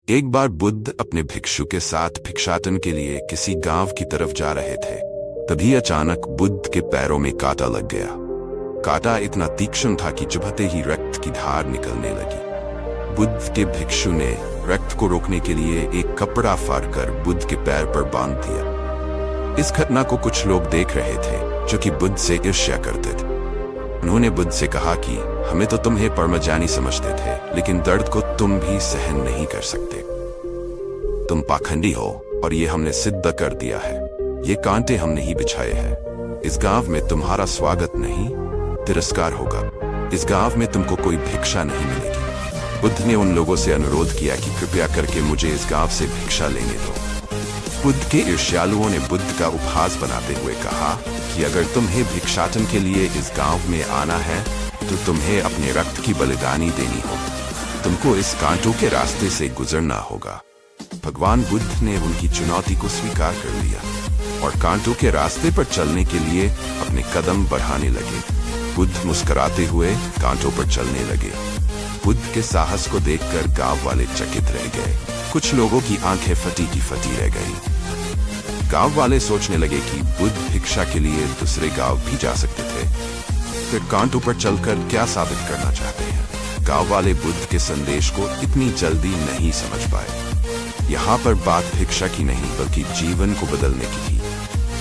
एक बार बुद्ध अपने भिक्षु के साथ भिक्षाटन के लिए किसी गांव की तरफ जा रहे थे। तभी अचानक बुद्ध के पैरों में कांटा लग गया। कांटा इतना तीक्ष्ण था कि चुभते ही रक्त की धार निकलने लगी। बुद्ध के भिक्षु ने रक्त को रोकने के लिए एक कपड़ा फाड़कर बुद्ध के पैर पर बांध दिया। इस घटना को कुछ लोग देख रहे थे जो कि बुद्ध से ईर्ष्या करते थे। उन्होंने बुद्ध से कहा कि हमें तो तुम्हें परमजानी समझते थे, लेकिन दर्द को तुम भी सहन नहीं कर सकते। तुम पाखंडी हो और ये हमने सिद्ध कर दिया है। ये कांटे हमने ही बिछाए हैं। इस गांव में तुम्हारा स्वागत नहीं, तिरस्कार होगा। इस गांव में तुमको कोई भिक्षा नहीं मिलेगी। बुद्ध ने उन लोगों से अनुरोध किया कि कृपया करके मुझे इस गांव से भिक्षा लेने दो। बुद्ध के ईर्ष्यालुओं ने बुद्ध का उपहास बनाते हुए कहा कि अगर तुम्हें भिक्षाटन के लिए इस गांव में आना है तो तुम्हें अपने रक्त की बलिदानी देनी होगी। तुमको इस कांटों के रास्ते से गुजरना होगा। भगवान बुद्ध ने उनकी चुनौती को स्वीकार कर लिया और कांटों के रास्ते पर चलने के लिए अपने कदम बढ़ाने लगे। बुद्ध मुस्कुराते हुए कांटों पर चलने लगे। बुद्ध के साहस को देखकर गांव वाले चकित रह गए। कुछ लोगों की आंखें फटी की फटी रह गई। गांव वाले सोचने लगे कि बुद्ध भिक्षा के लिए दूसरे गांव भी जा सकते थे। फिर कांटों पर चलकर क्या साबित करना चाहते हैं? गांव वाले बुद्ध के संदेश को इतनी जल्दी नहीं समझ पाए। यहाँ पर बात भिक्षा की नहीं बल्कि जीवन को बदलने की थी।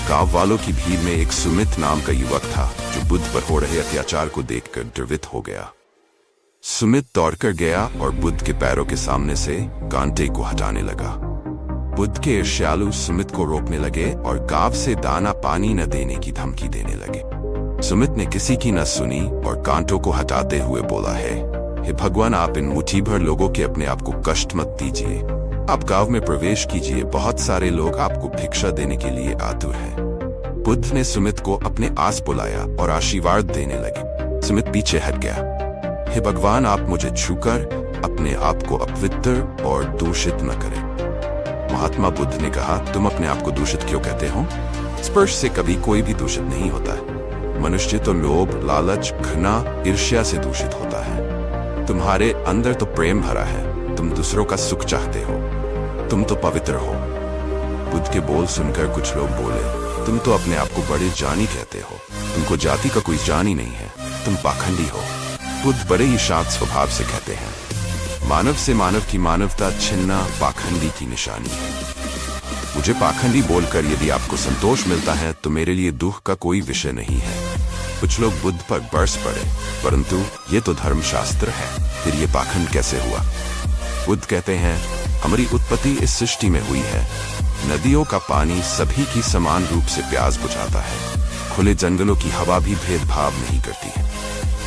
गांव वालों की भीड़ में एक सुमित नाम का युवक था जो बुद्ध पर हो रहे अत्याचार को देखकर द्रवित हो गया। सुमित दौड़कर गया और बुद्ध के पैरों के सामने से कांटे को हटाने लगा। बुद्ध के ईर्ष्यालु सुमित को रोकने लगे और गांव से दाना पानी न देने की धमकी देने लगे। सुमित ने किसी की न सुनी और कांटों को हटाते हुए बोला है, हे भगवान, आप इन मुट्ठी भर लोगों के अपने आप को कष्ट मत दीजिए। आप गांव में प्रवेश कीजिए। बहुत सारे लोग आपको भिक्षा देने के लिए आतुर हैं। बुद्ध ने सुमित को अपने आस बुलाया और आशीर्वाद देने लगे। सुमित पीछे हट गया। हे भगवान, आप मुझे छूकर अपने आप को अपवित्र और दूषित न करें। महात्मा बुद्ध ने कहा, तुम अपने आप को दूषित क्यों कहते हो? स्पर्श से कभी कोई भी दूषित नहीं होता है। मनुष्य तो लोभ, लालच, घृणा, ईर्ष्या से दूषित होता है। तुम्हारे अंदर तो प्रेम भरा है। तुम दूसरों का सुख चाहते हो। तुम तो पवित्र हो। बुद्ध के बोल सुनकर कुछ लोग बोले, तुम तो अपने आप को बड़े जानी कहते हो। तुमको जाति का कोई जान ही नहीं है। तुम पाखंडी हो। बुद्ध बड़े ही शांत स्वभाव से कहते हैं, मानव से मानव की मानवता छीनना पाखंडी की निशानी है। मुझे पाखंडी बोलकर यदि आपको संतोष मिलता है तो मेरे लिए दुख का कोई विषय नहीं है। कुछ लोग बुद्ध पर बरस पड़े, परंतु ये तो धर्मशास्त्र है, फिर ये पाखंड कैसे हुआ? बुद्ध कहते हैं, हमारी उत्पत्ति इस सृष्टि में हुई है। नदियों का पानी सभी की समान रूप से प्यास बुझाता है। खुले जंगलों की हवा भी भेदभाव नहीं करती है।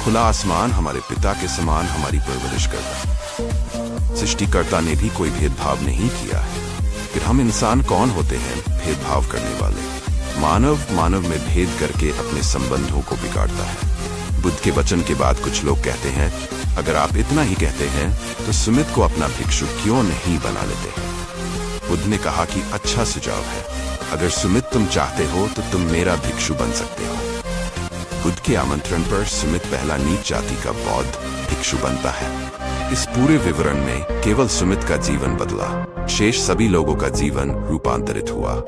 खुला आसमान हमारे पिता के समान हमारी परवरिश करता है। सृष्टिकर्ता ने भी कोई भेदभाव नहीं किया है। फिर हम इंसान कौन होते हैं भेदभाव करने वाले? मानव में भेद करके अपने संबंधों को बिगाड़ता है। बुद्ध के वचन के बाद कुछ लोग कहते हैं, अगर आप इतना ही कहते हैं तो सुमित को अपना भिक्षु क्यों नहीं बना लेते? बुद्ध ने कहा कि अच्छा सुझाव है। अगर सुमित तुम चाहते हो तो तुम मेरा भिक्षु बन सकते हो। बुद्ध के आमंत्रण पर सुमित पहला नीच जाति का बौद्ध भिक्षु बनता है। इस पूरे विवरण में केवल सुमित का जीवन बदला, शेष सभी लोगों का जीवन रूपांतरित हुआ।